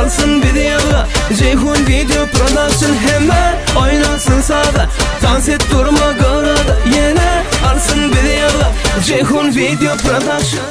alsın videoda. Ceyhun Video Production hemen oynasın sağda. Dans et durma garada, yine alsın videoda. Ceyhun Video Production.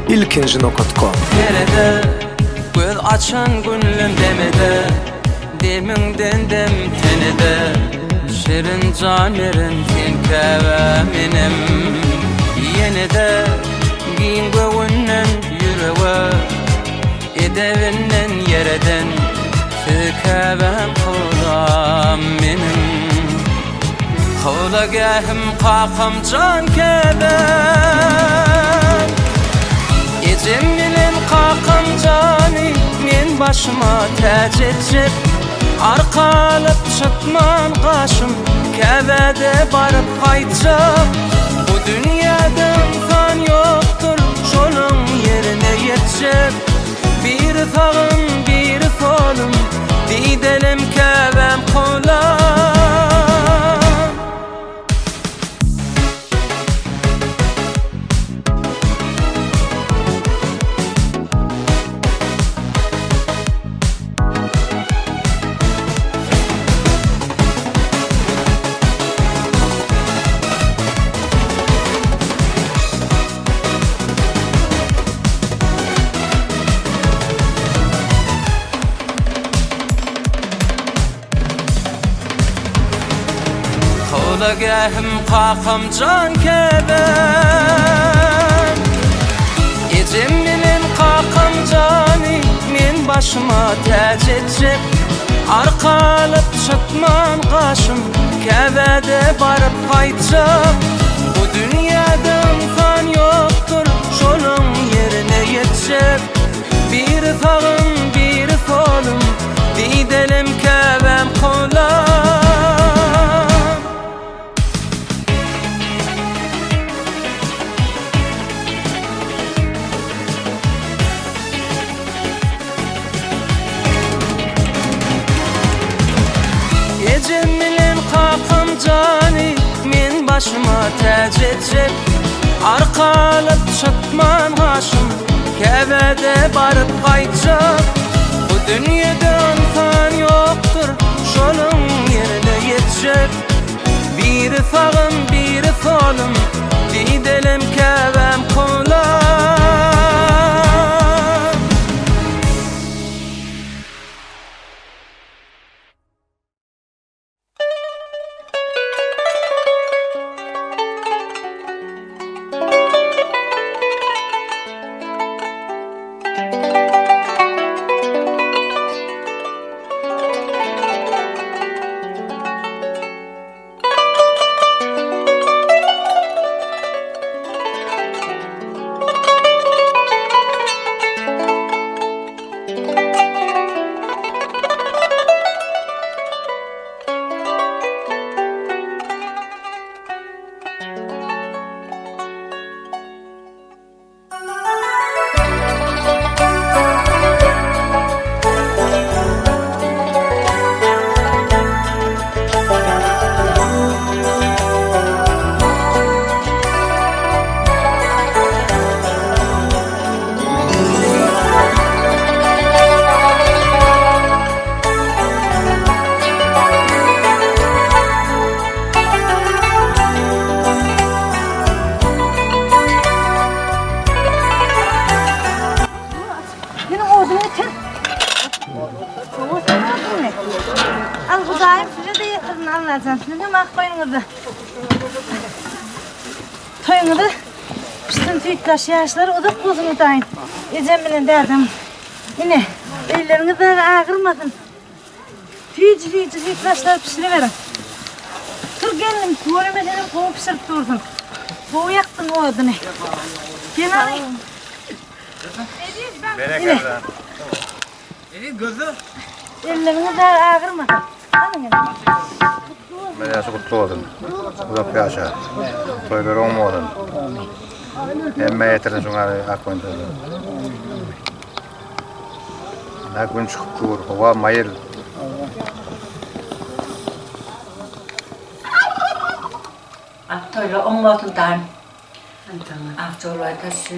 ilkinci.com Nerede göz açan gönlüm demede, deminden dem tenede. Şirin canerin tinkeve minim, yenide giyin gövünden yüreğe, edevinden yereden tükevem kılam minim. Kıla gehim kakım can keben, Ecemilin kakam cani, men başıma tac etcep. Arkalıp çıkman kaşım, kevede barıp kaytacak. Bu dünyada insan yoktur, şolun yerine yetecek. Bir sağım bir solum, didelim kevem kolam. Gehim kakam can keben, Ecemilin kakam cani, men başıma tac etcep. Arkalıp çıkman kaşım, kevede barıp kaytacak. Bu dünyada insan yoktur, şolun yerine yetecek. Bir sağım bir solum, didelim kevem kolam. Ecemilin kakam cani, men başıma tac etcep. Arkalıp çıkman kaşım, kevede barıp kaytacak. Bu dünyada insan yoktur, şolun yerine yetecek. Bir sağım bir solum, didelim kevem kolam. Al Hudayım size de yakın anlatacağım. Şimdi makbayınızı. Toyunuzu piştin tüyüklaş yaşları o da kuzunu dayın. Ecemilin derdim. Yine elleriniz de ağırmasın. Tüyüklaşları pişiriverin. Dur gelin. Tuvalı mesele kovu pişirip durdun. Kovu yaktın o adını. Gel. Bereketler. Ellerini de ağırma. Alın gel. Meryası kutlu olsun. Uzak yaşa. Toyları olmadın. Emme yetirin şunları akınca. Ne gün çıkıp dur. Hava mayıl. Toyla olmadıdan Avcılarda şu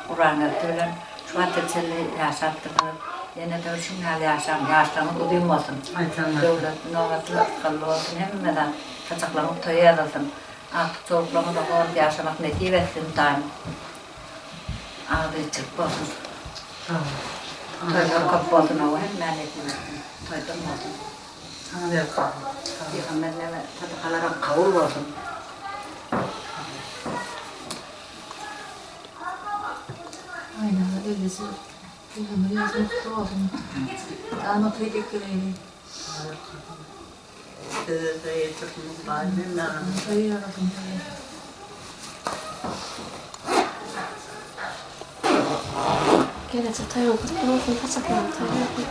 Kur'an'ı tölen şu ateşli yaşattılar. Yine de şunlar yaşamı uduymasın. Devlet novatlı kallı olsun hemmeden kaçaklanıp toya yazılsın. Artık çocuklarımı da orada yaşamak nekip etsin daim. Ağabey çık olsun. Toylar kapı olsun o hemen nekip etsin. Toydan olsun. Yıkanlarına tadıkalara kavur olsun. Aynen öylesi. Bunu yazmak lazım. Ama teşekkür ederim. Hayır aradım. Gelecek tayo kutlu olsun, kaçaklar tayo.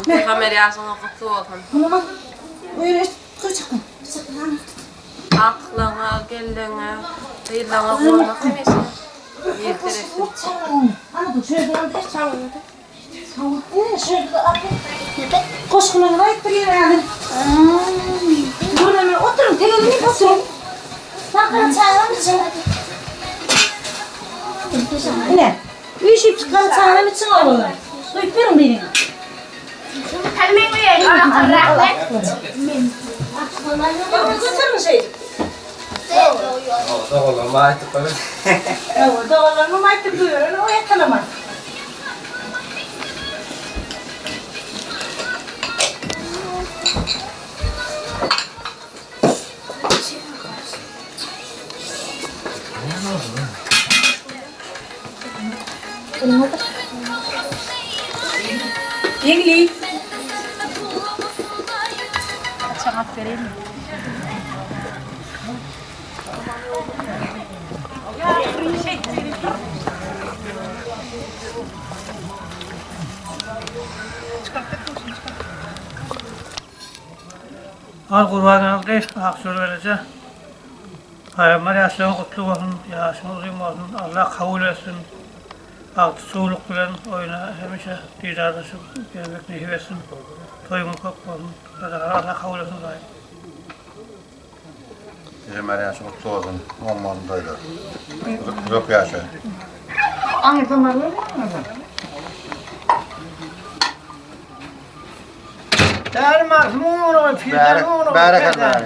Peygamber yazına kutlu olsun. Bunu bak. Böyle kaçakın. Aklına, geline, hayırlarına koymak demesin. Yeterekli. Ana bu şöyle de çağırdı. Tamam. Şöyle de at. Koş kulağına ayıttırıyor yani. Dur hemen oturun. Televizyonu oturun. Bakın çağırın. Ne? Üşüp çıkan çağırın için olalım. Duyup verin beni. Götürün şey. Dağlarıma aytıp böyle. Evet, dağlarını maytıp duyuyor. O yakalama. Yengli. Çanak vereyim mi? Al kurbanınız değil, aksır verecek. Peygamber yaşamı kutlu olsun, yaşamı uzun olsun, Allah kabul etsin. Altı soğuluk bilen oyuna hemişe dizarlaşıp gelmek nehir etsin. Toyumun kutlu olsun, Allah kabul etsin daim. Meryası kutlu olsun. Olmadın toylar. Uzak yaşa. Aynı zamanlar mı? Bereketler.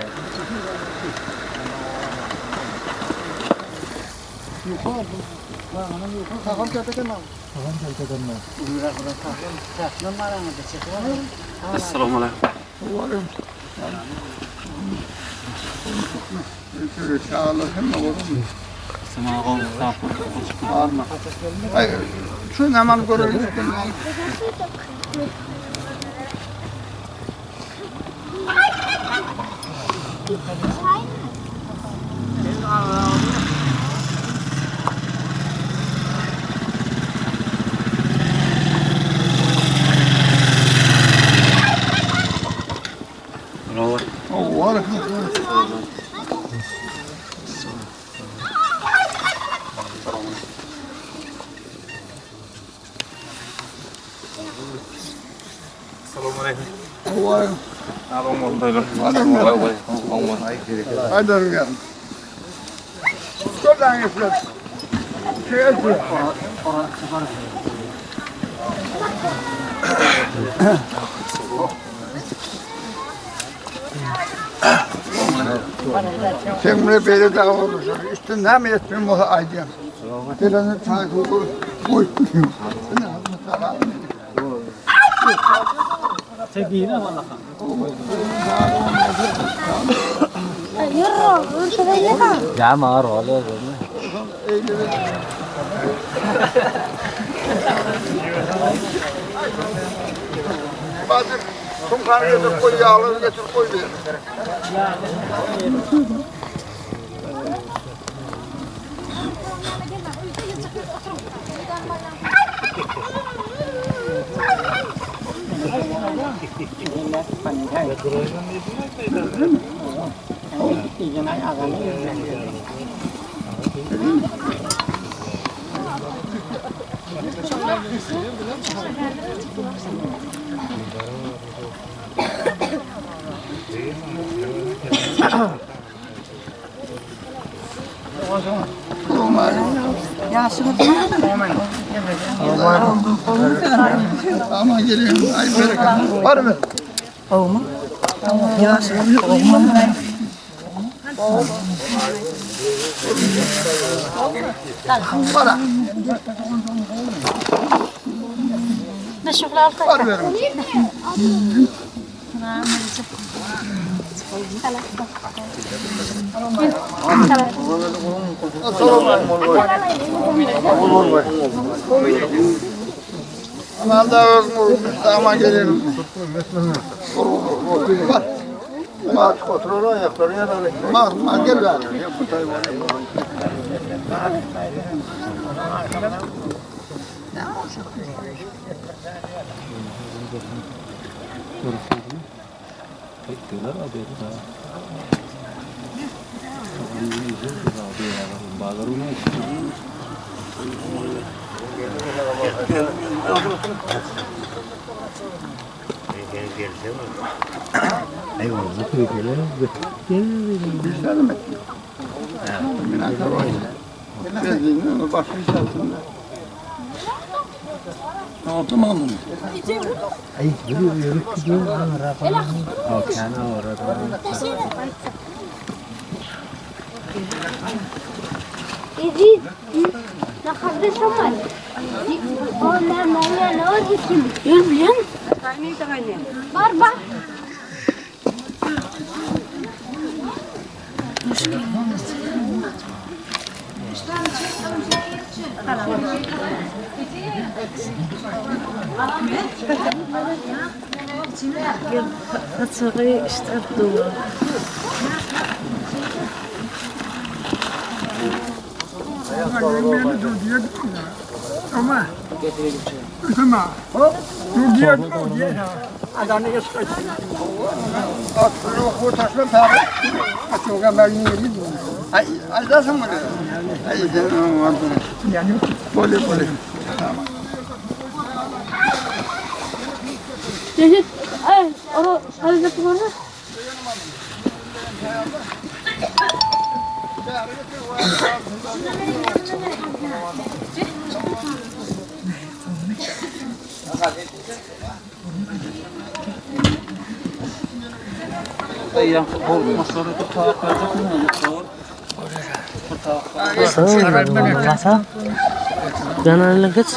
Şu zaman görürüz. Hadi gel. Şuradan yapalım. Sen buraya böyle daha olursun. Üstünden mi yetmiyorum o ayda? Birini takip koyuyorum. Ya mağar oluyor. Bazen kumkanı getir koy, yağları getir koy diye. Ama geliyorum. Ay bereket. Var mı? Para. Var verin. Aman ama gelirim. Var. Mas kontrol ayakları ya da. Mas gel ver. يزيد نخبز سمر ولا ما نور بكم يربين أربعة هتصغي اشتغلوا يزيد أي أروح هذا تقوله Jangan lengket.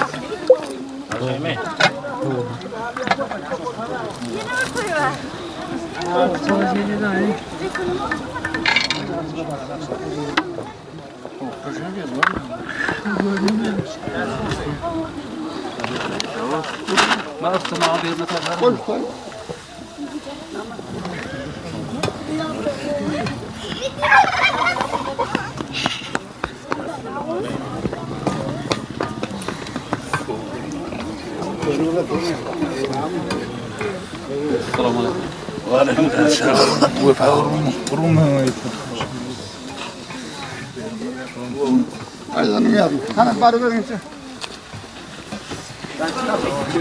Kana baru verin size.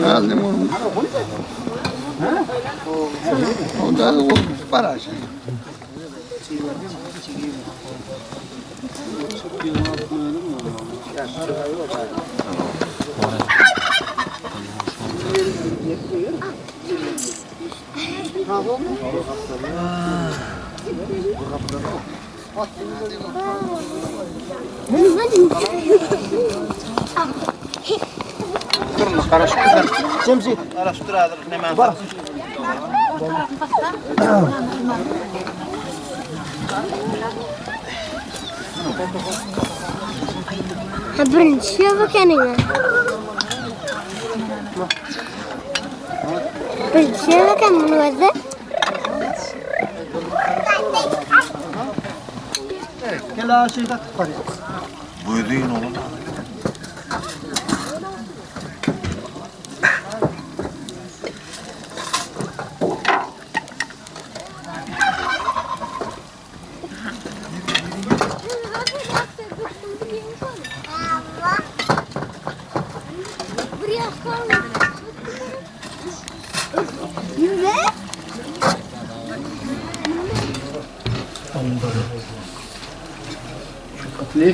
Aldım onu. O da o para şey. Cemsi, araştır ne mantık. برنس شوفوا كان Bir şey mi kan bunu verdi? Gel şeyde tutar ya. Buydu yine oğlum.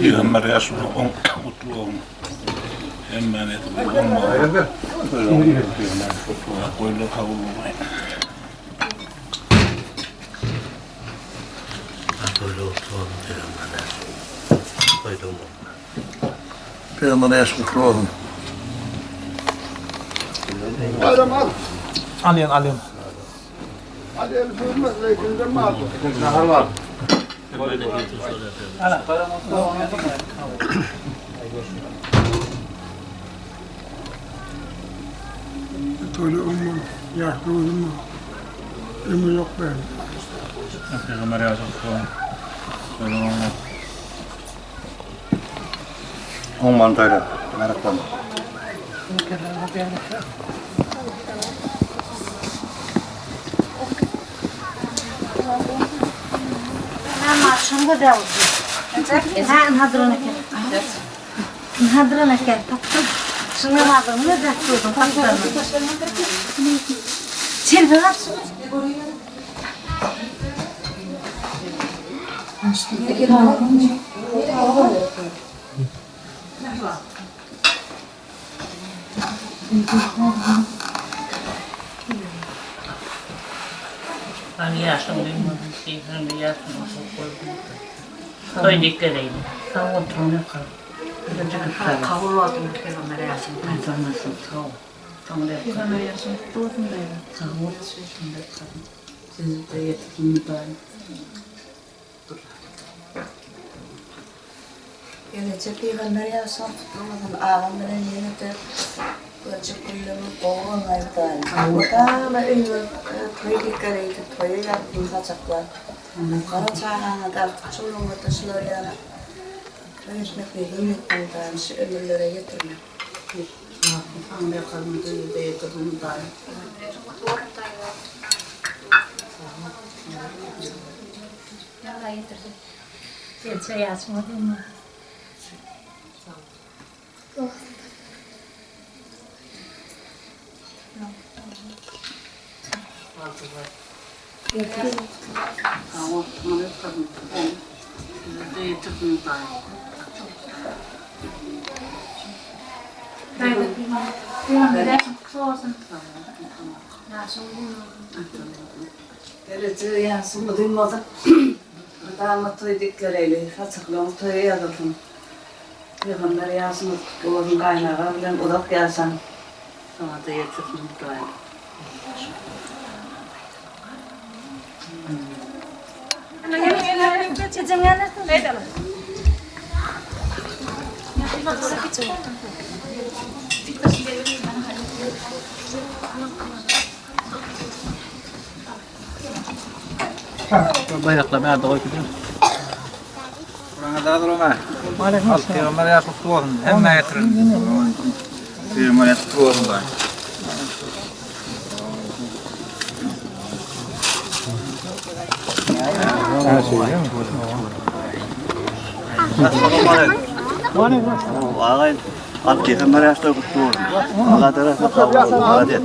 Peygamber yaşlı mutlu olun. Emanet olun. Koyla kabul olmayın. Böyle oturalım Peygamber. Peygamber yaşlı mutlu olun. Bayram al. Alayım. Hadi el sürmez. Zeytinden mi aldın? Nahar var. Böyle umum, yaşlı umum. Ömür yok benim. Peygamber yaşlı mutlu olun. Olmantayla. Meraklanma. Şunu da davul. Ha, hadrona gel. Hadrona gel. Taktım. Şunu hadrona da taktım. Taktım. Çelme var. Ben yaşım duymadım. Ben yaşım Toy dikkatleydim. Sağ ol, oturun. Kabul oldum. Peygamber yaşım. Ben tanısın. Sağ ol. Peygamber yaşım. Doğdum da. Sağ ol. Siz de yetkin ben. Gelecek Peygamber yaşam tutulmadan ağam bilen yeni de Gelecek kullama boğun ayıptayım. Orada öyle toy dikkateydi. Toyu yaptım kaçaklar. Kara çağına da çoluğuma taşılar yana. Öğretmek ve hürmetten şu ömürlere getirmek. Anne kalmadı yüzde yatırımdan. Yalla getirdim. Gelse yazmadı mı? Ama bana kalmadı. Yüzde yatırımdan. Geleceği yansımı duymadım. Dağıma toy dikkareyle, saçıklığımı toya yazıldım. Peygamber yansımı oğlum kaynağı bilen odak yazsam. Sana da yetirdim kaynağı. Bayrakla ben de koydum. Buraya da durma. Aleyküm selam. Peygamber yaşlı mutlu olun. Hemen yatırın. Peygamber yaşlı mutlu olun da. Her şey değil mi? Ağayın at Peygamber yaşlı mutlu olun. Allah tarafı kabul olun. Hadi.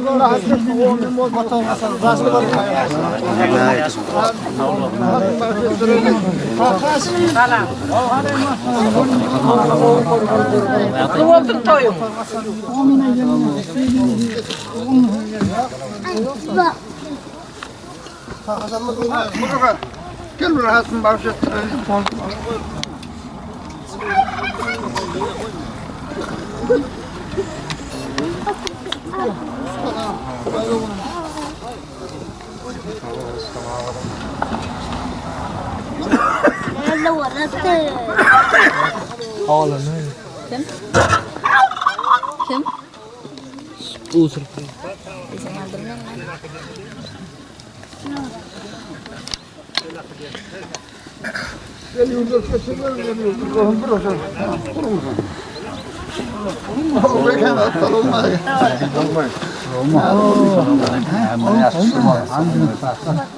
Kıvıldım toyum. Gel buraya hasım başlattıran. Hello, what Oğlum ne? Kim? Usur. Geliyoruz, geliyoruz. Oğlum burası. Kurur musun? O bekar aslan olmaz.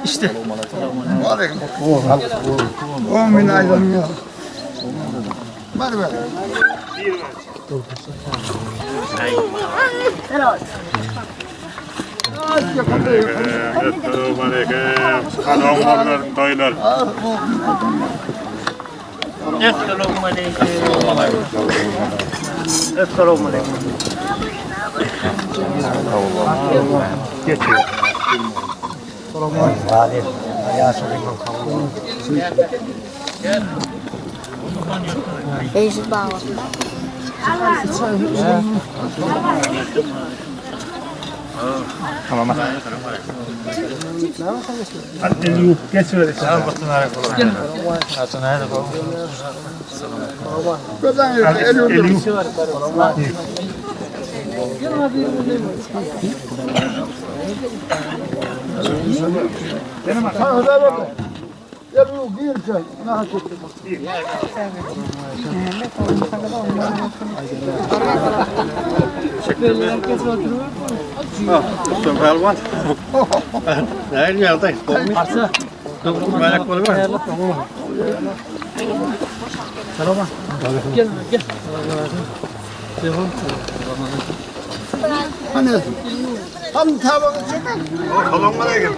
İşte. Aleyküm. 10.000 aydan ya. Var be. Selamünaleyküm. Toylar. Esselamualeyküm. Eşit bağlı. Hadi geç öyle. Gözden yürü, eliyoruz. Sana özel oldu. Geliyor, giyir çay. Nasıl çıktı? Sen pelvan. Ne geldi? Arsa. Merak var mı? Selam. Gel gel. Hani? Tam tabağı çek. Selamünaleyküm.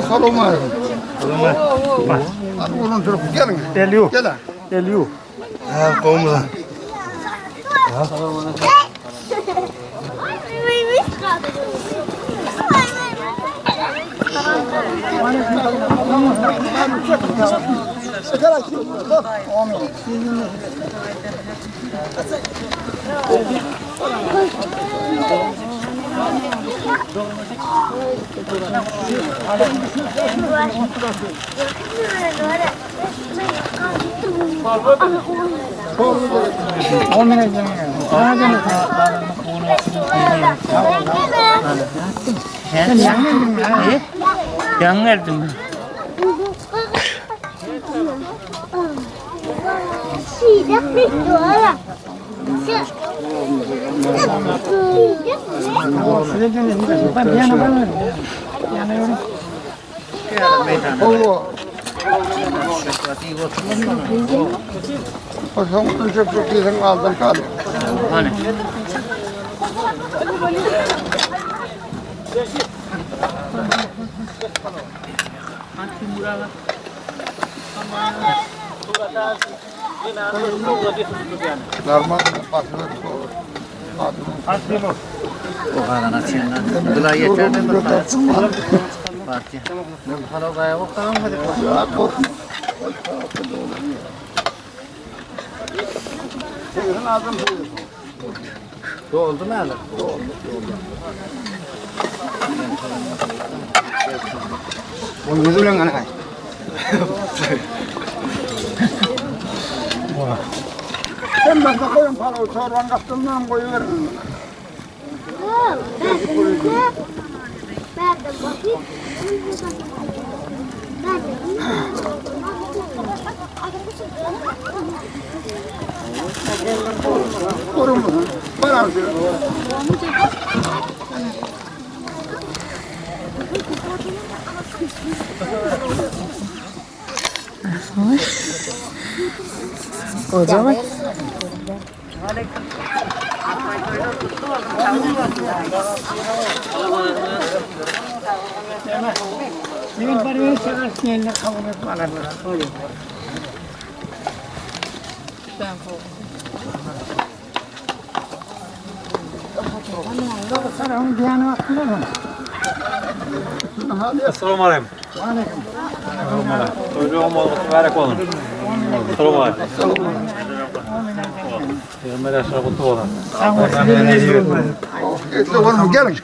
Salam aleyküm. Hadi oradan durup gelin. Geliyor. Gel. Geliyor. Ha, komşu. Yan verdim. O zaman çok güzel aldım kaldım. Hani? Normal bakıyor. O kadar açıyından. Bu da yeterli mi? Parti. Kalau kaya o kadar mı? Doldu mu hala? Bunu yüzüyle anay. Sen ben de koyun parayı sonra kaptımdan koyuverin. Korun mu? Bana Kocaman. Benim parayı seversin eline kabul etmeler. Sarı'nın diyanı hakkında mı? Assalamu alaikum. Çocuğum olsun, mübarek olun. Assalamu alaikum. Peygamber aşağı kutlu olun. işte var mı? Gelin.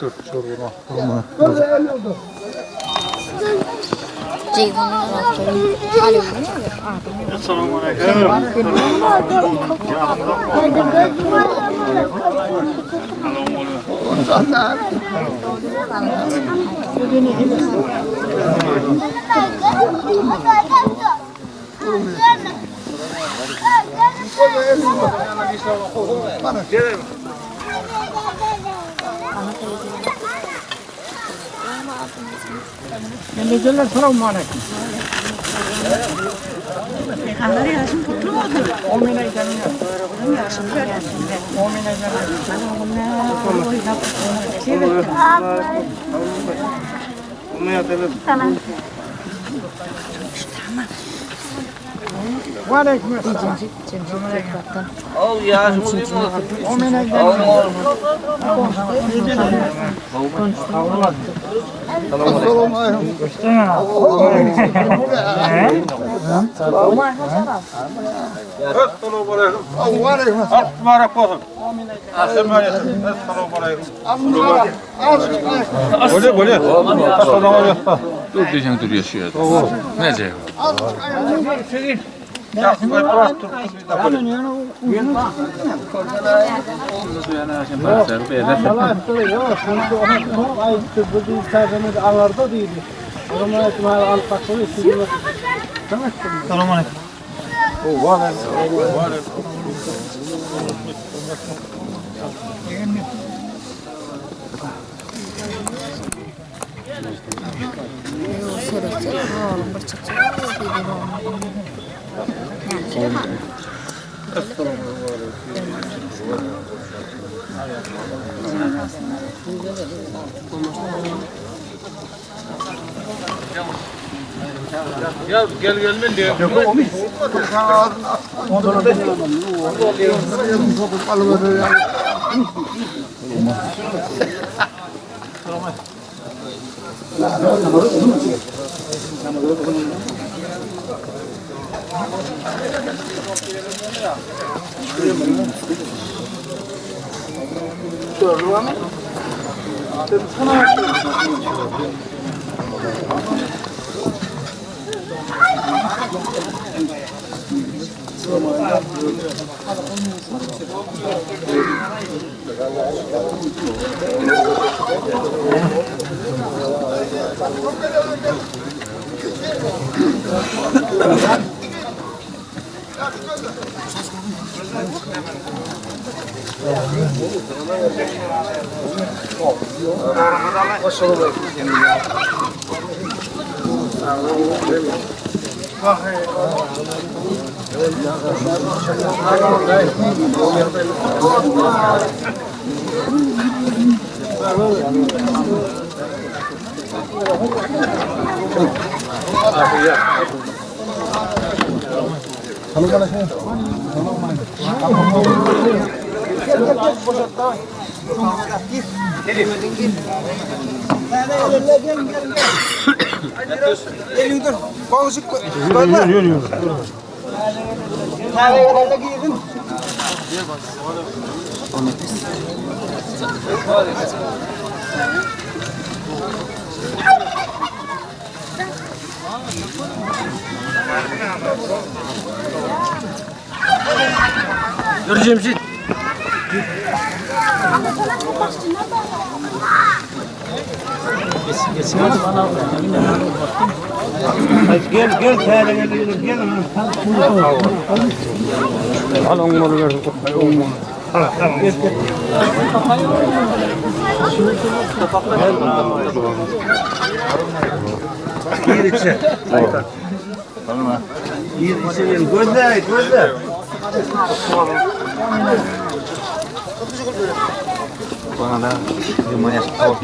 Dur diyeceksin dur yaşıyor. Nece? Ya gel gelmen diyor. Göreceğim şey. Geçsin hadi bana al. Gel gel tane gel. Al onları ver. Tamam. Gel. Gir içe. Tamam. Gir içe. Gözle. Bana da limon yaş soğuk.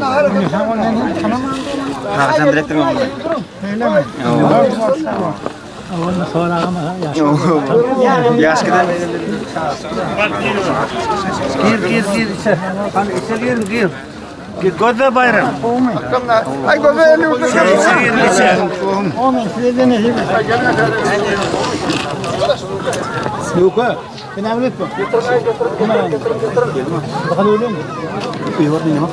Sen direktör mü? Öyle mi? Ondan sonra ama yaş. Yaş kadar. Gir içe. Hani içe gir. Gözle bayram. Ay gözle elini içe. Onun size ne? Yok ha. Ben evlilik bu. Bakalım öyle mi? İyi var değil mi?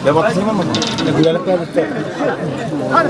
Ya baksana mı? Ne güzellik var. Hadi.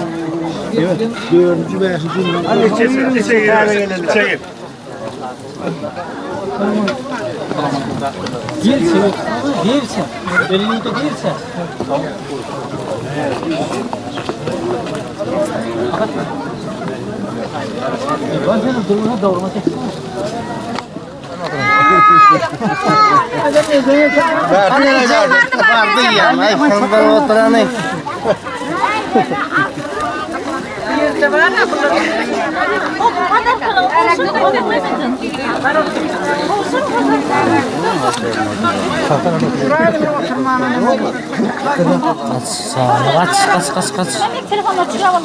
Kaç. Telefonla çıkaralım.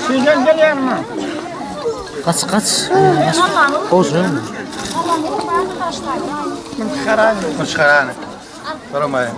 Sizden geliyor mu? Kaç. Olsun. Müşkarane. Soramayın.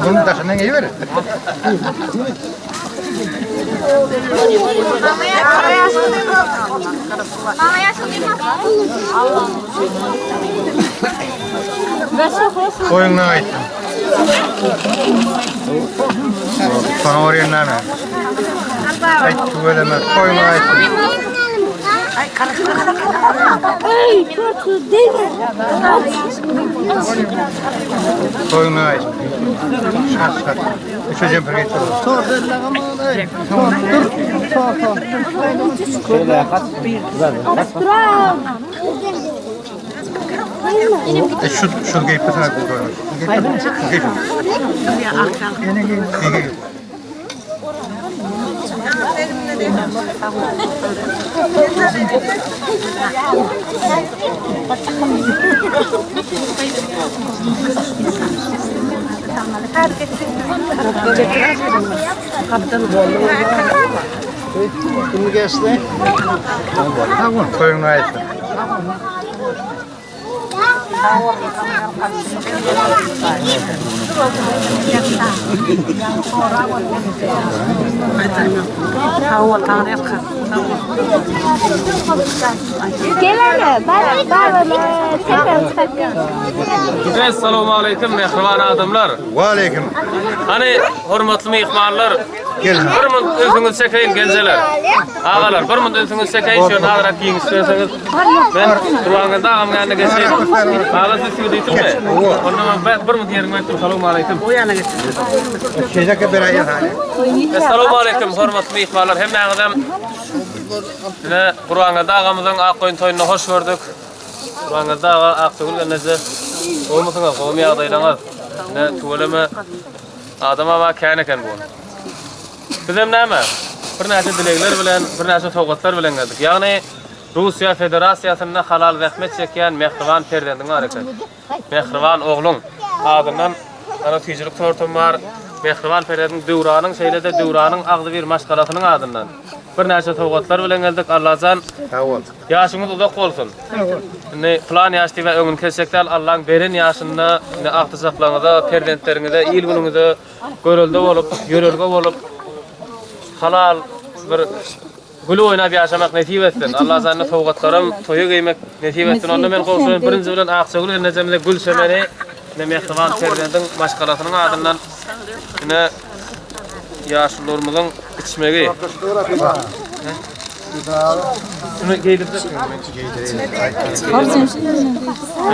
Bunun taşından iyi verir. Koyun ne ait? Bana oraya ne? Ay tuvaleme koyun ait. Ay, kötü değil mi? Koyun ne ait? Şart. Üçüncü bir geçiyor. Şu geyip sana koyuyor. Kim geçti? Tamam. Koyun ne ait? Assalamu alaykum mehriban adamlar. Ve aleyküm. Hani hurmatly mehmanlar. Gelin. Bir mun özüňiz çekeýin gençler. Agalar, bir mun özüňiz çekeýin şonu agrak giýin isterseniz. Ben Ruwanda agam ýanyna geçeyim. Aga siz süýdüýsizmi? Ondan ben bir mun ýerime ýetdim. Assalamu alaykum. O ýana geçdim. Şeyde beraber hali. Assalamu alaykum hurmatly mehmanlar. Hem nägidem. Ne Ruwanda agamyzyň Akgoýun toýuny hoş gördük. Ruwanda aga Aktogul geneze. Olmasyňa gowy ýagdaýlaňyz. Ne tuwalama adama wa käneken bu. Bizim näme? Bir näçe dilekler bilen, bir näçe sowgatlar bilen geldik. Ýagny Russiýa Federatsiýasyna halal zähmet çekýän Mehriban Perdendiň hareket. Mehriban ogluň adından ana tüýjülük tortum bar. Mehriban Perdendiň döwranyň şeýlede döwranyň agdy bir maşgalatynyň adından. Bir näçe sowgatlar bilen geldik. Allah'tan ýaşyňyz uzak bolsun. Ne plan ýaşdy we öňün kesekdäl Allahyň beren ýaşyny ne agty saklaňyza, perdentlerinize, il gülüňize görelde bolup, ýörelge bolup halal bir gülü oynap ýaşamak nesip etsin. Allah zany sowgatlarym toýa geymek nesip etsin. Onda men gowşulan birinji bilen Aksagül ennejemde gül semeni ne Mehriban Perdendiň maşgalatynyň adından ne ýaşlarymyzyň içmegi. Şunu geydirip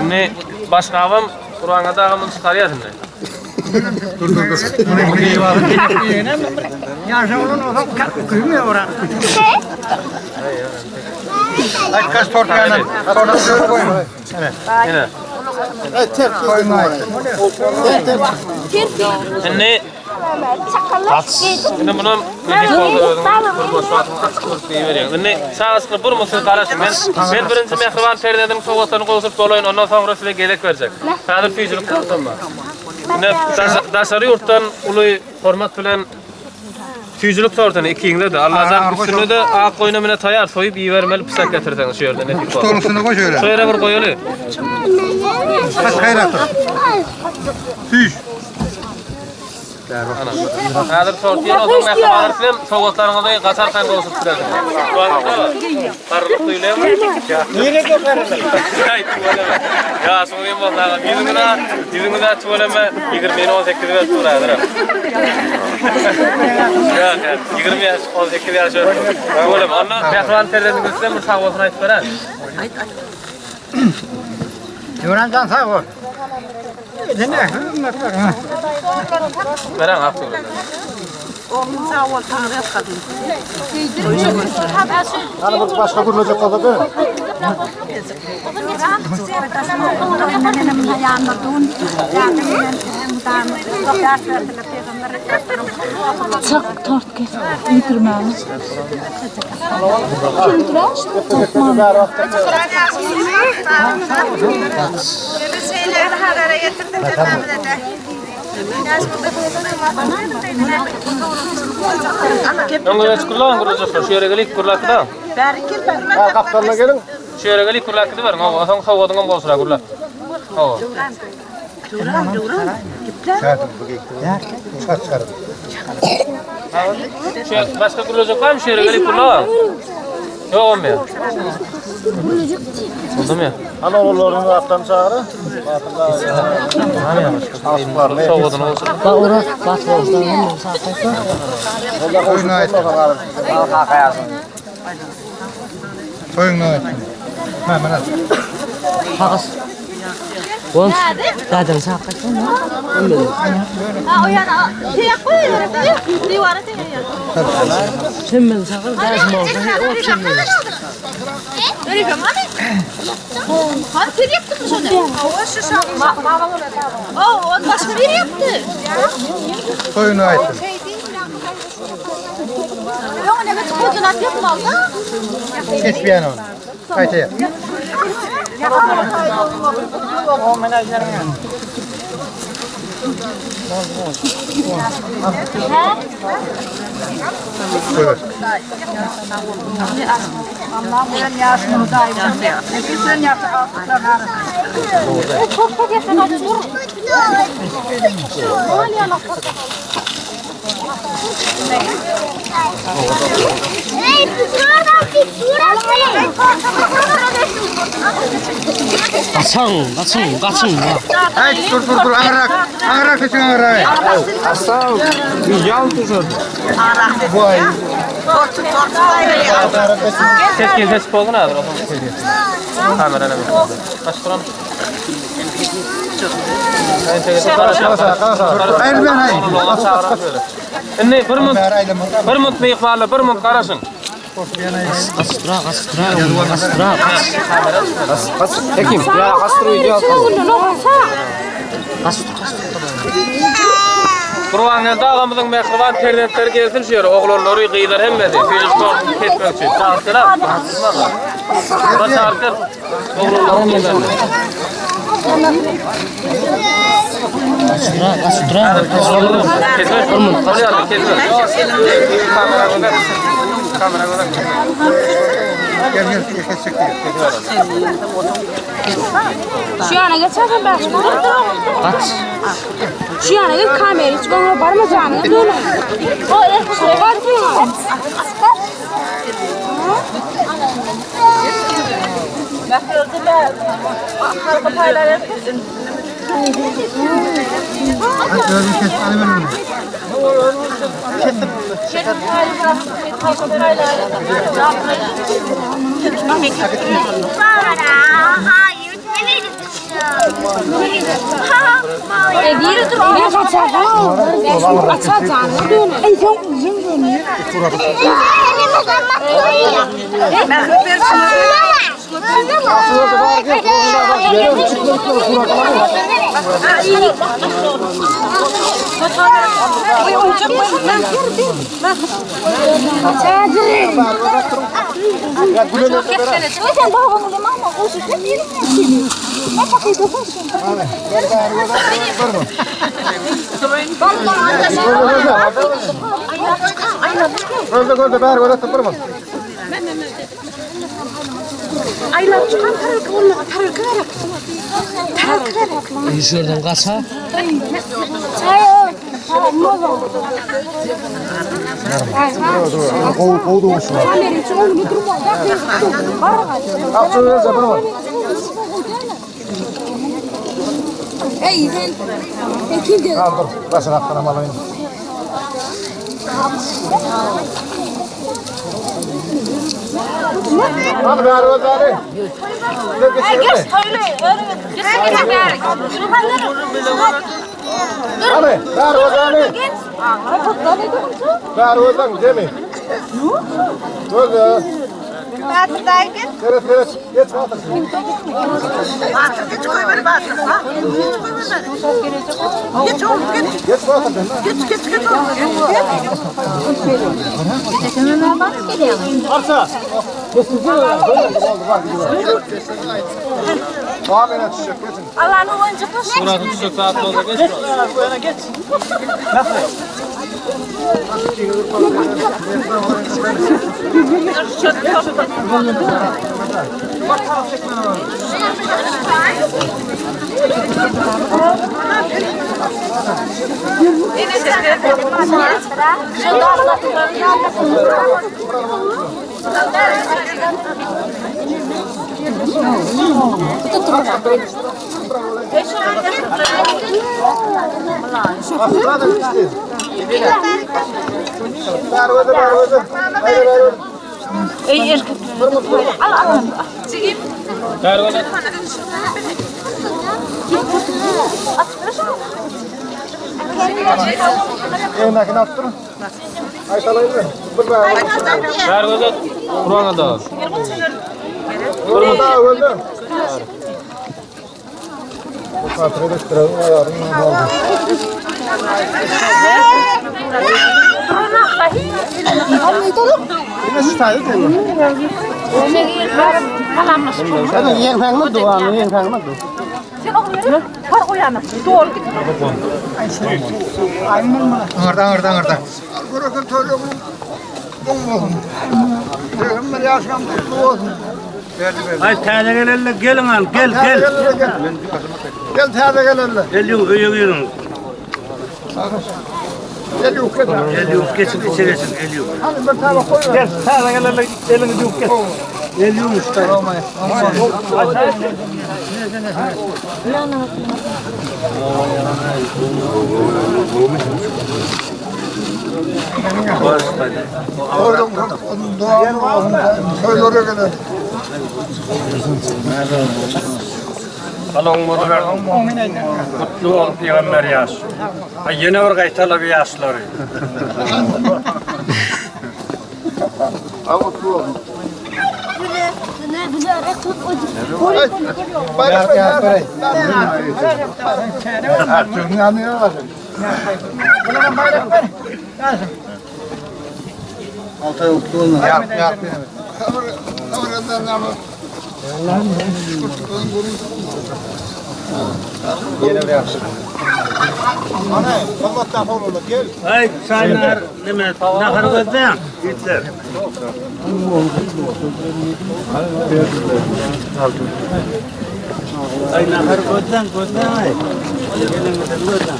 ne başgawym Ruwanda agamyň çykarýardy. Dur. Bunu iyi var. Yaşamın o zaman kıymıyor oraya. Ay kaç tortu yanın. Tortu şöyle koyun. Yine. Tek koyun oraya. Ne? Şimdi bunun medik olduğunu boşvatın açıklık deyiveriyor. Ne sağlıklı bir musul karışım. Ben birinci Mehriban Perdendiň sowgatlaryny goýup dolaýyn, ondan soňra size gelek berjek. Häzir tüýjülük tortum bar. Ne daşary ýurtdan uly hormat bilen tüycülük sortunu ikiyinde de Allah'tan üstünü de ak koyunumuna tayar soyup iyi vermeli pısak getirseniz şu yerden. Stolusunu koy şöyle. Şöyle bir koyalım. Kaç kaynaktır? Tüy. Hazır sortiyen o zaman yakamalırsın, soğuklarına kaçarken kozup sürersin. Karılık duyuluyor mu? Niye de karılık? Ya sorayım bana, yüzüne tuvaleme 20-18 yaş tuğradır. Ya 20 yaş, 18 yaş tuvaleme. Onu yakılan terlerini göstereyim, bir sağ olsun ayıp veren. Yurancan sağ ol. Veren hak tuğradır. Oğlum sağ ol, tanrı yapmadın. Hani bu başka kurulacak kadar böyle. Çok tort kes. Bitirmemiz. Kim tıraş? Şeyleri habere getirdim demem dedi. Nongol kullan kurulacak. Şu yere gelip kurulakta. Kaptanına gelin. Şu yere gelip kurulakta var. O son havodun bolsura kurulak. O. Şu başka kurulacak var mı? Şu yere gelip kurulak. Yok olmuyor. Oldu mu ya? Hani oğullarını kaptan çağırı. Soğudun olsun. Koyuna ait. Koyuna ait. Hemen at. Onç, zaten sakın. Ha o yana. Tek koyuyor. Divara tek ya. Sen ben sakın dersim olsun. O sen ben. Öyle mi? Hani sen yaptın mı şunu? O şu şan. O başka biri yaptı. Koyuna ait. Yok ne kadar koordinat yapmalı. Geç bir yana onu. Kayıt yap. O menajerim ya. Buyur. Allah'ın yaşını daima. Nefislerini yaptı. Çok çok yakın açıyor. Hey, Kaçın. Haydi dur. Ağırak seçin ağırak. Aslan, bir yal tuzur. Bu ay. Ses oldu ne adır? Kamera ne mi? Kaç kuran? Hayır ben hayır. Ne bir mut meyiklarla bir mut karasın. Ekim, ya kastırı video Kurbanı dağımızın mehriban perdentleri gelsin şu yere. Oğlanları kıyılar hemmedi. Çocuklar ketmek için. Çağırtılar. Çağırtır. Oğlanları kıyılar. Ketmek. Oraya ketmek. Kamera gönder. Gel kesecek diyor. Şu yana geçerken ben kaç. Şu yana gel kamera hiç bana parmağını dön. O şuraya var mı? Ben harika paylar yapıyorsun. Ay Gözde bari öyle durmaz. Aylar çıkan tarıkı olmağa tarıkı verek. Tarıkı verek. İşlerden kasa. Kovdu olsun. Kamerin için onu götürüp alacak. Aksiyonu yapamam. Ey sen kimdi? Kaldır. Basın hakkına malayım. Hadi bari o zari. Geç söyle. Geç söyle. Hadi bari o zari. Bari o zari değil mi? Gözde. Teres geç batır. Geç koy beni batır. Geç oğlum geç. Geç batır. Geç oğlum. Arsa. Tahmin et çiçek geçin. Allah'ın oyuncakları. Murat'ın tuşak saatli olacak. Geç. Geç. Ey erkek. Al. Çekil. Darvaza. Eğnekin attırın. Aytalayın mı? Darvaza. Kur'an'a da. Burada öldüm. Bu katırı döktürelim ayarını aldım. Yine şu tane değil mi? Hadi yiyen fengme duanı, yiyen fengme du. Sen oğulları var uyanıp. Doğru git. Oradan. Bırakın söyle bunu. Olmasın. Peygamber yaşam kutlu olsun. Ay tane gelirler gelin an gel. Gel taze gel öyle. Geliyorum. Gel yok kadar. Geliyorum geçin içerisin geliyorum. Hadi bir tane koy. Gel tane gelirler elini yok gel. Geliyorum işte. Oradan duanı söyle oraya kadar. Alon murlar. Kutlu ol peygamber yas. Ay yine bir kaytalı bir yasları. Mutlu olun. Artık yanıyorlar. Altay mutlu olun. Yap. Oradan ama. Yine bir yapsın. Ana, Allah tahol ola gel. Ay sayınlar demet. Ne kadar gözden? Gitler. Ay ne kadar gözden ay. Gözden.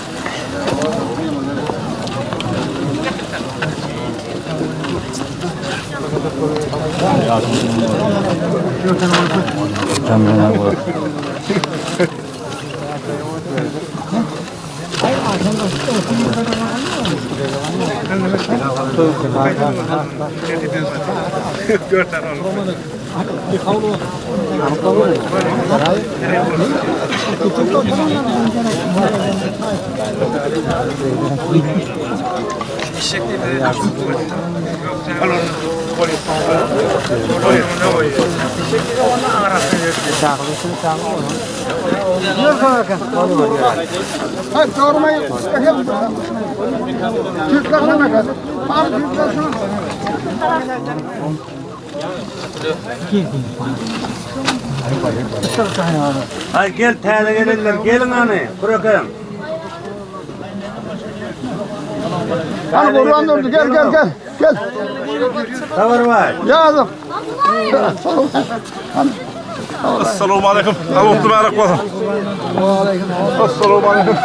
Hayır, doğurmayı yapalım. Türklerle mi kadar? Ay gel tane gelirler gelin hani bırakın. Hadi buradan durdu gel. Gel. Tavır var. Yazım. Assalamu alaikum. Avuktu merak var. Assalamu alaikum.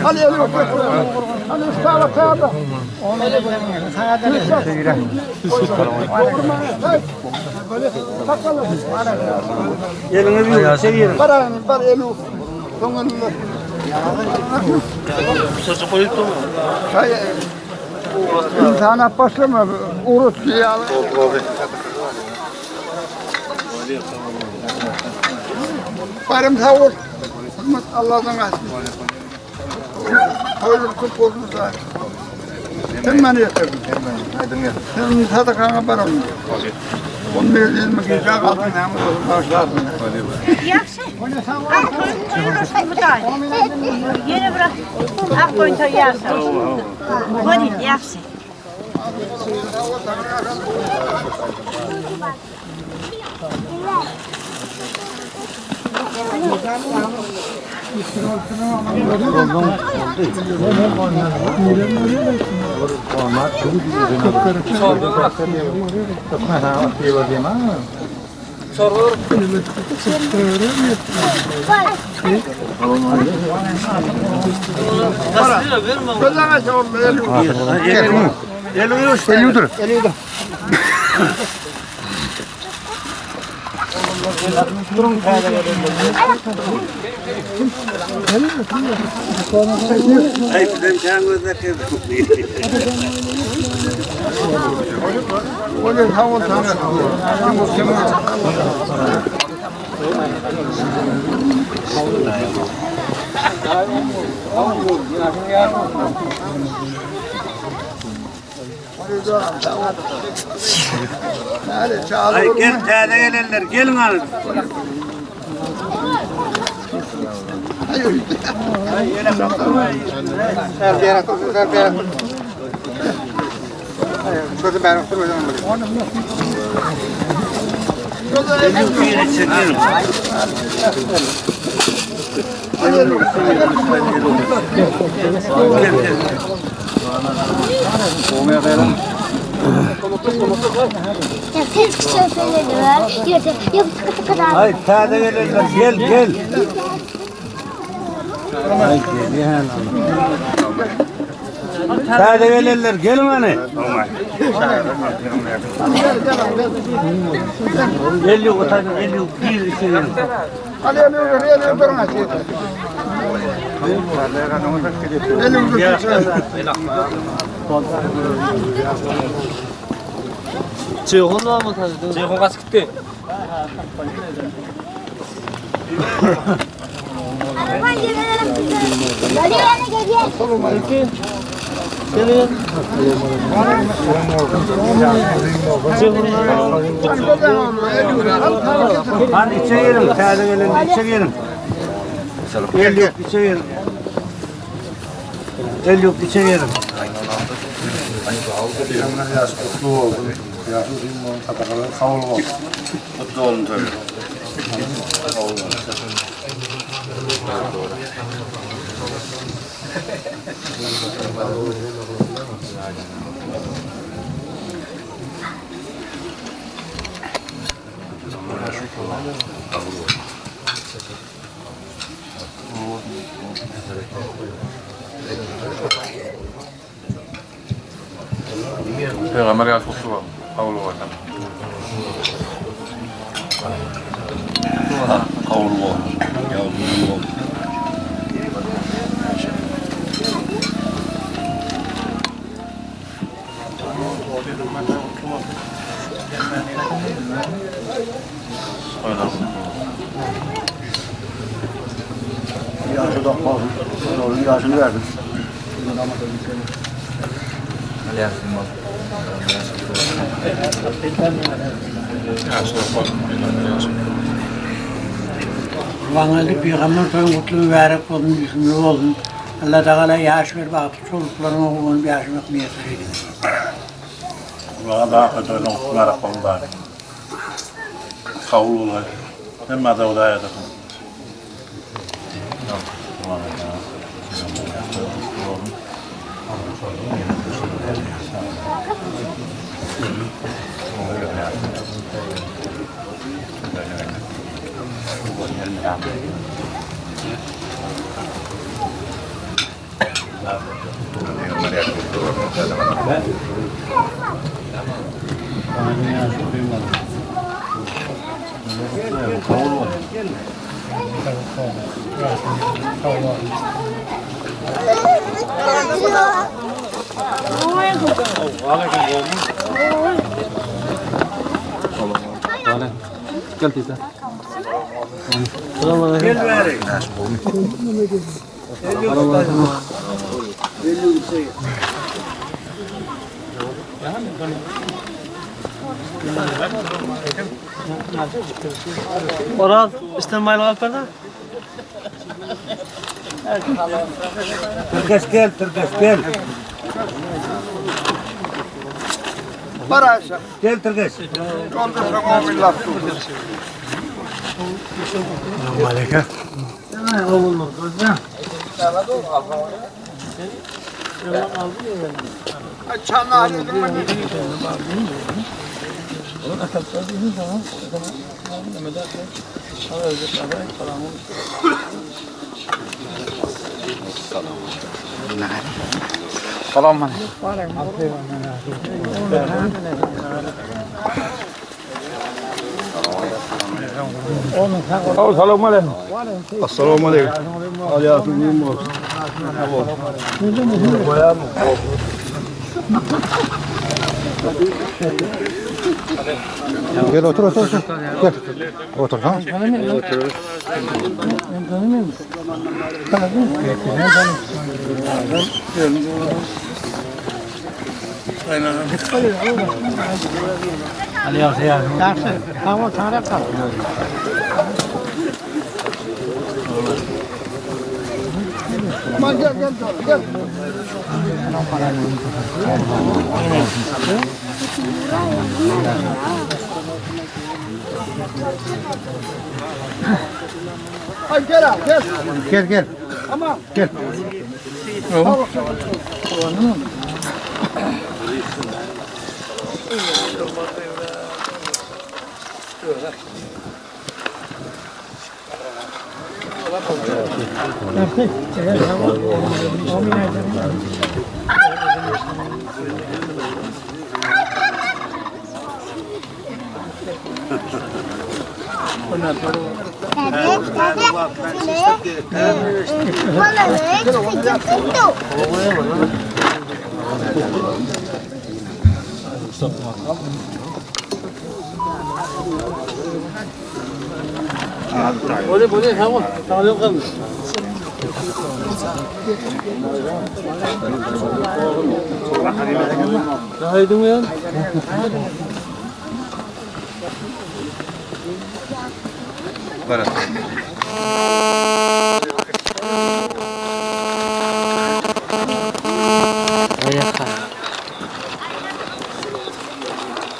Hadi eli yok. Hadi sağla sağla. Elini bir şey yerim. Var eli yok. Sonunda. Sözü koyup da mı? Hayır. İnsana başlama. Urut ya. Bayram sağ ol. Hürmet Allah'tan olsun. Hayırlı kutlu olsun sana. Sen beni yetirdin. Senin sadakana baram. Onu verdiğin ki kağıt altına mı başlarsın. Yaxşı. Yine bırak. Ak koyun toyu yaxşı. Hadi yaxşı. Ay gel tane gelenler gelin alın. Ay tane gelenler gel gel. Ay gel. Tane gelenler gelin hani. Geliyor otanın geliyor bir şey. Hadi eli durma. Ceyhun var mı tadı? Ceyhun kaç gitti? Hadi içe girin, tane gelenler içe girin. El yok içe girin. El yok içe girin. Kutlu olun tabii. Peygamber Yasutlu var. Kavlu var. Kavlu var. Yavru var. Yaşı da fazla. Onun yaşını verdim. Vangalı Peygamber toyun kutlu mübarek olsun, bismillah olsun. Allah Teala yaş ver baktı, çoluklarına oğlum yaş vermeye söyledi. Valla daha kötü olan merak oldu. Kavlu var. Hem de odaya da. Gel teyze. Gel bari. Oraz istemayla alperda. Türkeş gel, Türkeş gel. Barajsa. Gel Türkeş. Yolda sana bir laf tuttu. Aleyküm. Çanlı halledin mi? Salam bana. Salam aleyküm. Assalamu aleyküm. Aliyatın olsun. Gel otur otur otur. Gel. Otur ha. Otur. Aman gel gel gel. Ay gel abi gel. Gel gel. Tamam. Gel.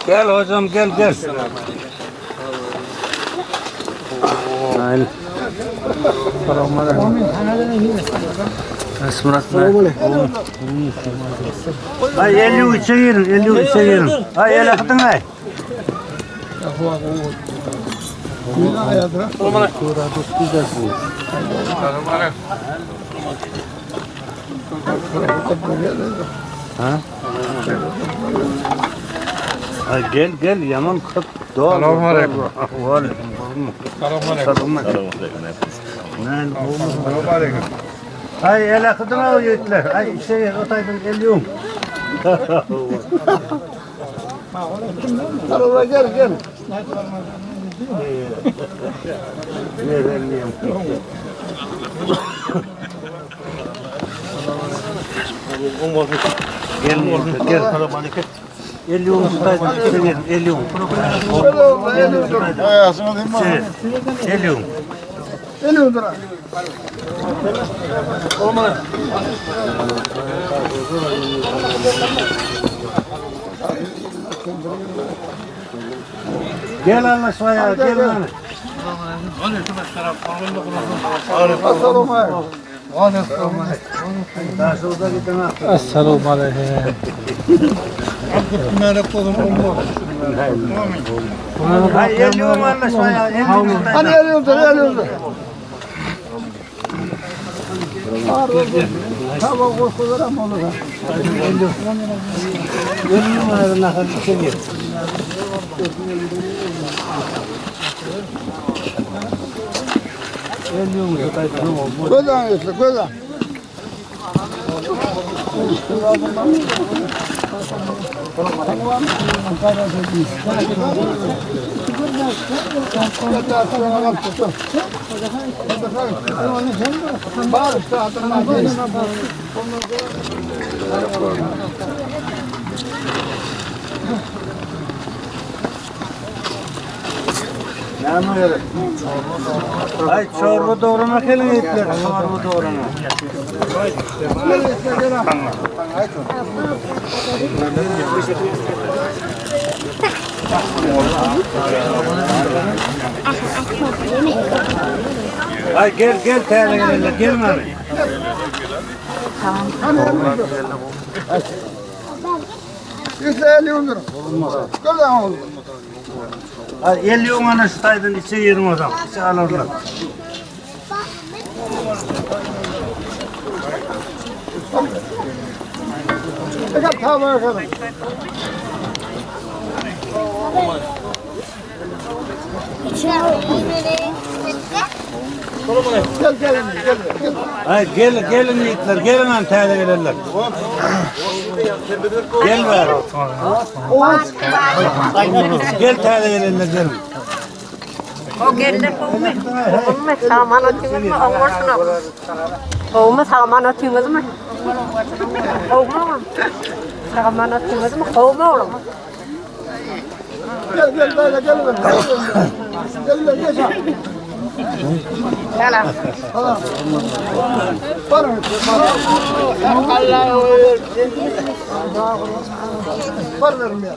Gel hocam gel gel. Aynen. Ay 53'e girin, 53'e girin. Ay el akıtın ay. Ha? Ay gel gel yaman kıt doğal. Selamünaleyküm. Selamünaleyküm. Ay el akıtına o yiğitler. Ay şey otaydın geliyorum. Arada gel gel. Gel. Geliyorum otaydın. Geliyorum. Ayasını değil mi? Geliyorum. Geliyordur ha. Gel anlaşmaya gel lan. Assalamu alaikum. Esselamu aleyküm. Hay geliyorum anlaşmaya. Hani geliyorsun. Tamam korkular ama olur. Geliyorum ayarına kadar içeri. Gözden geçti, gözden. Hay çorba doğramak elin etler. Çorba doğramak. Hay gel terleyelim. Gelme. Yükseliyordur. Gözden olur. Hay 50 ona staydın içe yerim o zaman. İçe alırlar. Gel tavaya kadar. Gel. Hay gelin yiğitler. Gelin lan terleyelim. Gel ver. Gel terleyelim gelin. O geldi kovma saman atıyoruz mu? Olmasın o. Kovma saman atıyoruz mu? Kovma mı? Saman atıyoruz mu? Kovma oğlum. Gel böyle gel. Geç. Selam. Var verim ya.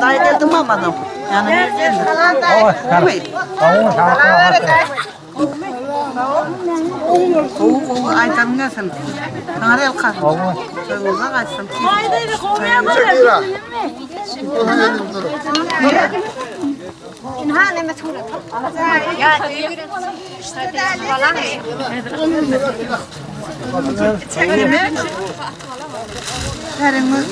Dayı geldim mamadım. Yani aytam gelsin. Tanrı elka. Uzak açsın. İnhan emet olur. Ya falan. Çekimi. Terimiz.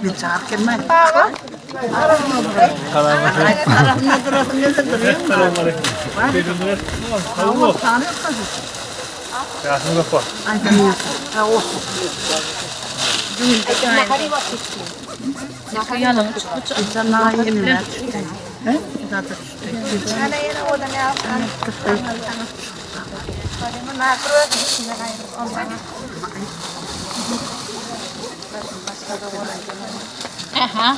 Bir çarkın mı? Aha.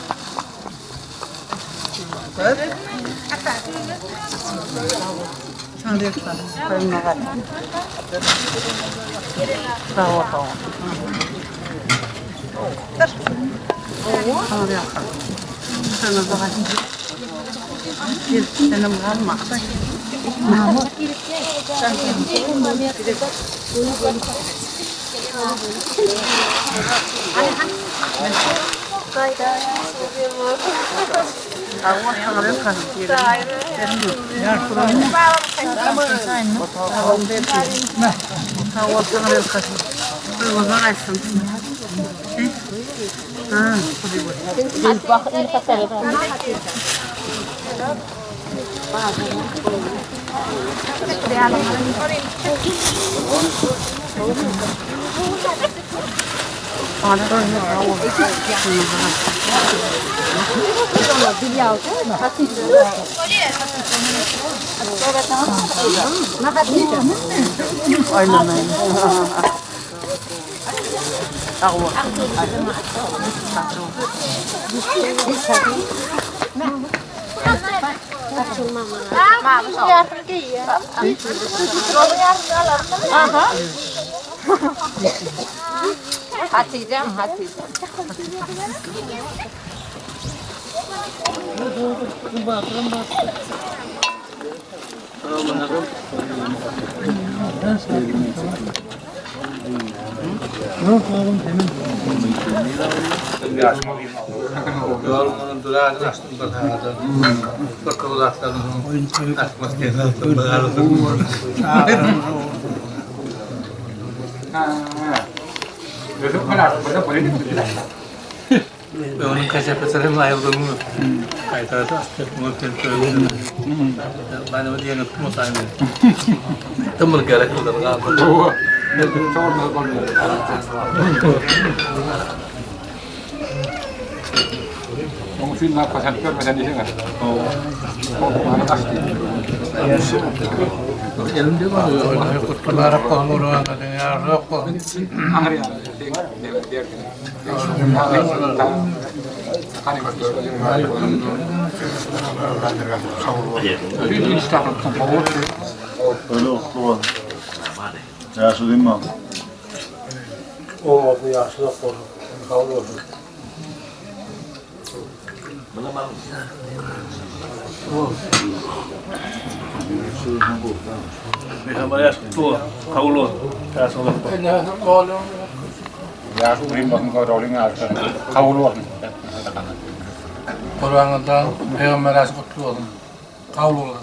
Onun kaçapetlerim ayrıldığımı kaytardı. Mümkün söylediğini. Ben de diye unuttum o saniye. Tımır gerekli de kaldı. Onun filmler pasan görmeden değil mi? Bana kaçtı. Elimde var. Kutkulara konulara dünya yok. Angri ya. Öyle oldu. Yaşlı değil mi abi? O yaşlı oldu. Kavga Peygamber yaşlı kavlu. Yaşlı değil mi? Rolling ağaçlar. Kavulu. Kur'an'dan Peygamber yaşlı kutlu olun. Kavlu olun.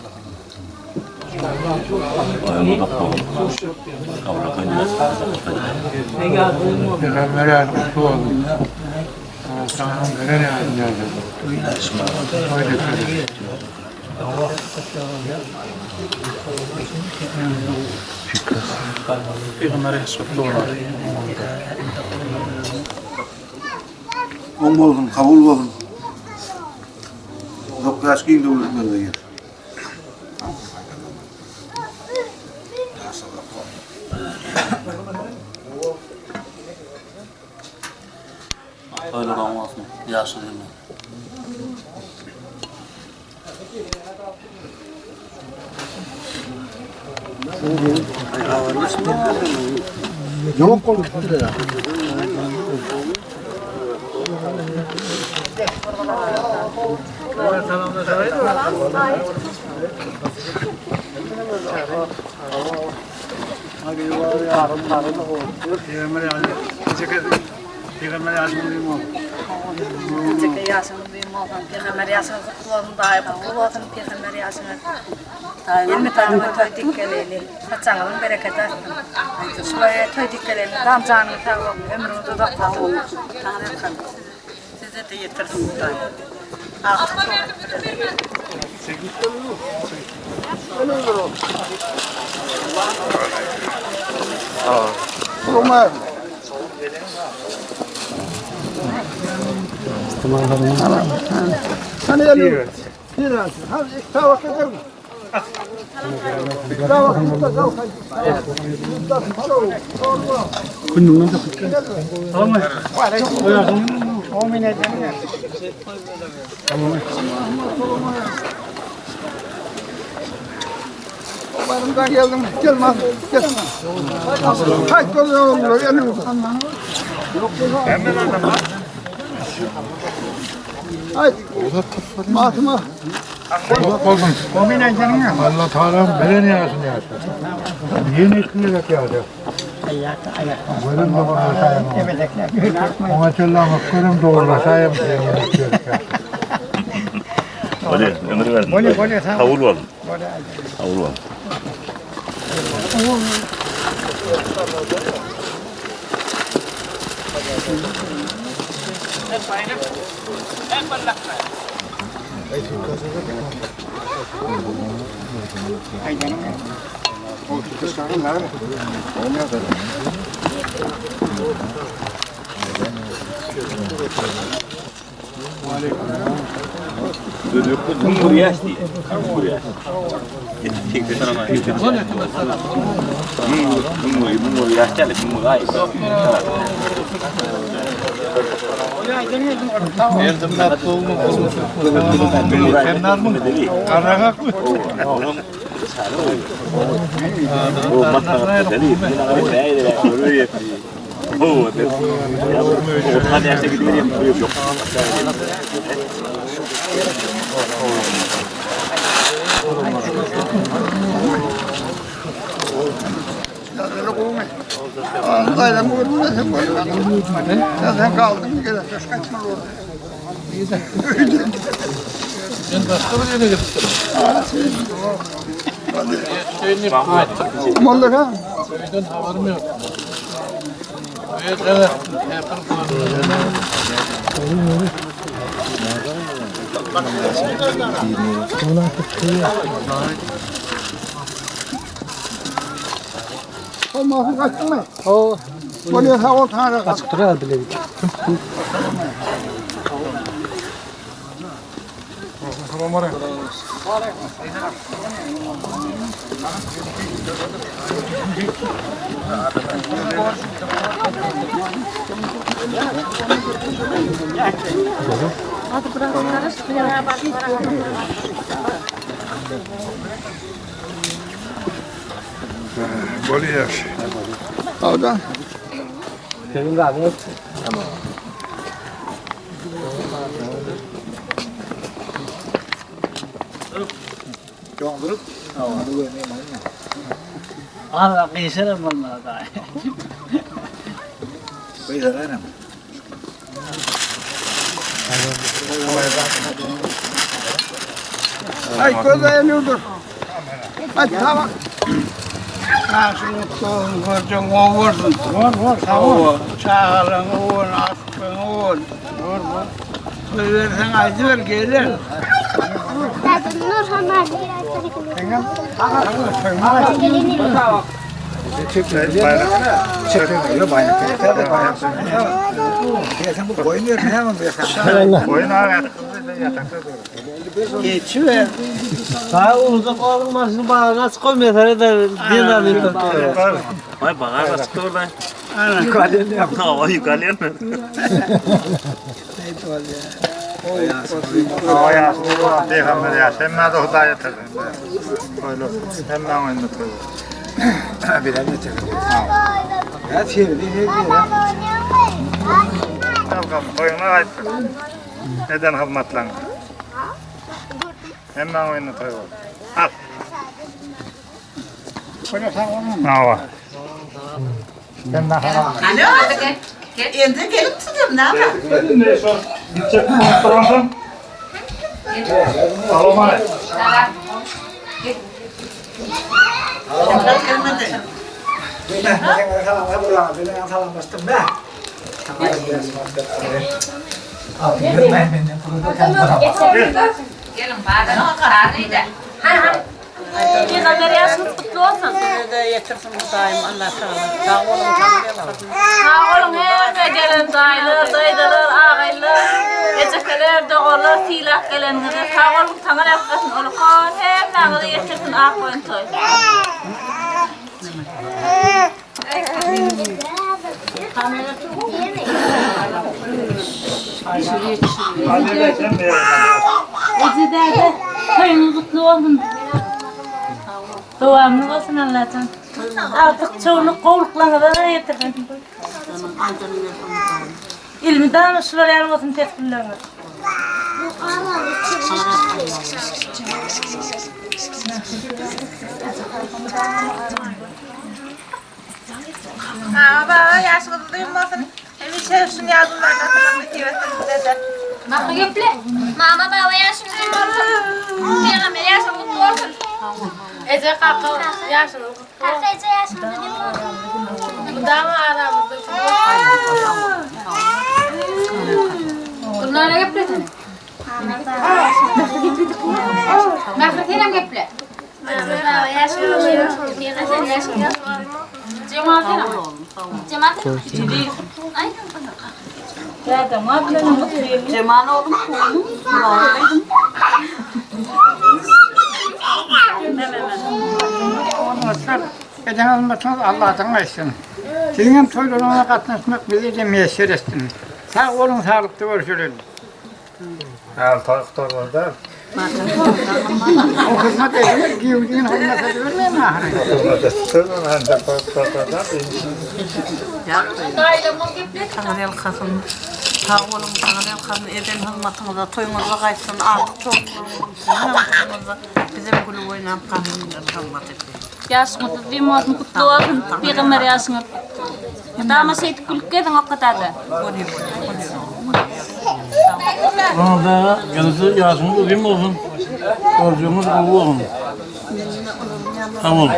Peygamber yaşlı kutlu olun. Sana göre ne yapacağız? Peygamber yaşlı kutlu olun. On olsun, kabul olsun. Yok yaş giyin de olur yer. Öyle olmaz mı? Yaşlı değil mi? Yok oldu. Peygamber yaşlı değil mi? Peygamber yaşını kutlu olsun, daim kutlu olsun Peygamber yaşını. Yeni tanrı toy dikkeleli, saçağının bereketi artsın. Şuraya toy dikkeleli, Ramazan'ın tavuk, ömrümüzü doktor olun. Tanrı kalın. Size de yetirsin daim. Artık Kurumar. Hani geliyor? Biraz. Hadi tavuk edelim. Tavuk edelim. Kunjungan tak. Tamam. O minat ya. Baharımdan geldim. Gelmez. Gelmez. Kaç kolu olur? Yanımız. Hemen adam. Ay. Matıma. Olsun. Komine canım ya. Allah Teala belen yağsın yağsın. Yeni ekleyerek yağacak. Görüm doğrulaşayım. Ona çöllama görüm doğrulaşayım. Böyle ömür verdim. Böyle Havul var. Havul var. Cumhuriyet diye. Cumhuriyet. Cumhuriyet geldi. Cumhuriyet. Erdemler doğumu Kennar mı? Karagak mı? O matematik dedi. Öyle yapıyor. Hadi yaşta gidiyor yapıyor. Yok. Aynen bu sen kaldın mı gene söz kaçma orada. Ben başka bir yere gittim. Mallar ha? Köyden haberim yok. Evet, evet. O mahfuz kaçtın mı? O. Böyle sağ ol tanrı. Açık duruyor bile. Hadi bırak karıştır. Böyle yaş. Orada. Senin de abi. Tamam. Çok grup. Allah kıyısırım vallahi da. Buyur anam. Ay gözlerini dur. Hadi tamam. Nasıl mutluğun göreceğin o vursun. Vur tamam. Çağırın vur, aşkın vur. Vur. Söylersen acı ver gelir. Nur Hanım. Çekmiyor bayrak. Sen bu koyun ver ne hemen bir Koyun ağır. Geçiver. Sağ uzak olmasın bana nasıl koymuyor sana da dinamik. Ay bana nasıl orada? yukarıdan yap. Hava yukarıya mı? Oya, peygamber ya, sen bana da hudaya tadın. Öyle, sen bana oyunu tadın. Bir de çekelim. Ya çeviri Tamam, koyuna ayıttı. Neden hırmatlan? Hemen oyunu tadın. Al. Koyuna sen onu. Hava. Sen daha hava. Alo, endi gelip tutuyorum, ne yapayım? Ne son? Gidecek mi? Tamam. Alama. Gelin bana kararlıydı. Peygamber yaşınız kutlu olsun. Yetirsin bu daim Allah sağ sağ olun. Sağ olun hep gelen dayılar, dayılar, ağaylar, ecekler, doğrular, tilak gelenleri. Sağ olun tanır yapkasın olukon. Hep nağıda yetirsin ağ koyun toy. Ecederde toyunuz kutlu olsun. Doğamlı olsun Allah'tan. Artık çoğunluk kovluklarına da yetirin. İlmi danışlar yanmasın tepkilerine. Baba yaşınızı duymasın. Hem içerisinin yardımlarına falan bir kıymetli. Mama göple. Mama baba yaşını duymasın. Peygamber yaşını kutlu olsun. Ece kaka yaşını kutlu olsun. Kaka Ece yaşını duymasın. Bu da mı aramızda? Bunlara göple seni. Mehmet'e göple. Mama baba yaşını duymasın. Peygamber yaşını duymasın. Cemaatine mi? Cemaatine mi? Ay. Zaten maddenin mutluyum. Cemal oğlum koyun. Olmazsa eden olmasanız Allah'tan kaçsın. Sizin hem toylarına katlaşmak bizi de müyesser etsin. Sağ olun, sağlıklı görüşürüz. Taktorlarda O hizmet edilir, giydiğin hizmet edilir mi? Tanrı'yal kasım. Sağ olun, Tanrı'yal kasım. Eden hizmetinize toyunuza kaçsın. Artık çok olun. Bizim kulü oynayıp kanunlar hizmet etsin. Yaşınızı duymasın kutlu olsun. Peygamber yaşını. Dama seyit kulüp gedin o kadar da. Orada kendisi yaşını uzun olsun. Borcumuz kabul olsun. Tamam.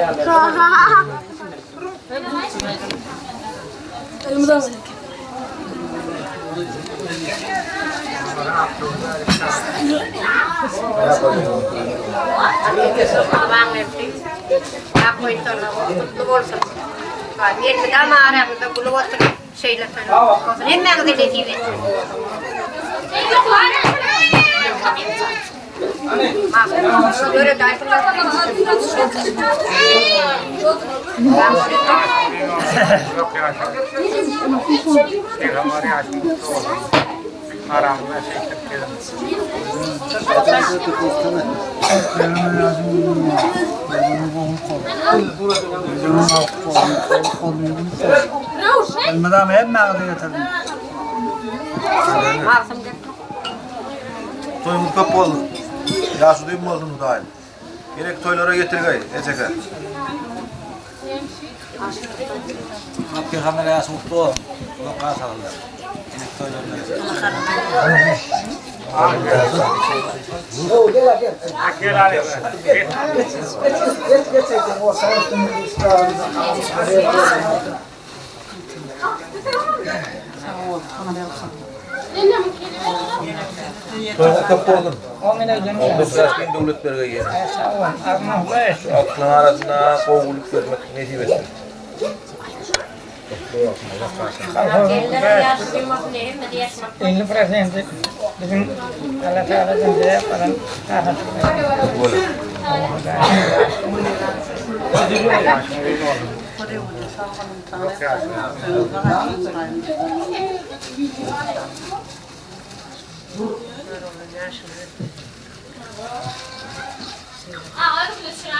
Elmadan hep mağdur yatalım. toyumuz kapı oldu. Yaşı duyum oldu mu dahil. Gerek toylara getir gay, Eceke. Peygamber yaşını kutlu olsun. Lokal sağlar. Gerek toylarına. Toyumuz kapı oldun. 19 yaşken devletlerine geldi. Aklın arasında kovuluk görmek nasip etsin. Elli presenti bizim Allah Teala'dan bize falan Aa, öyle bir şey.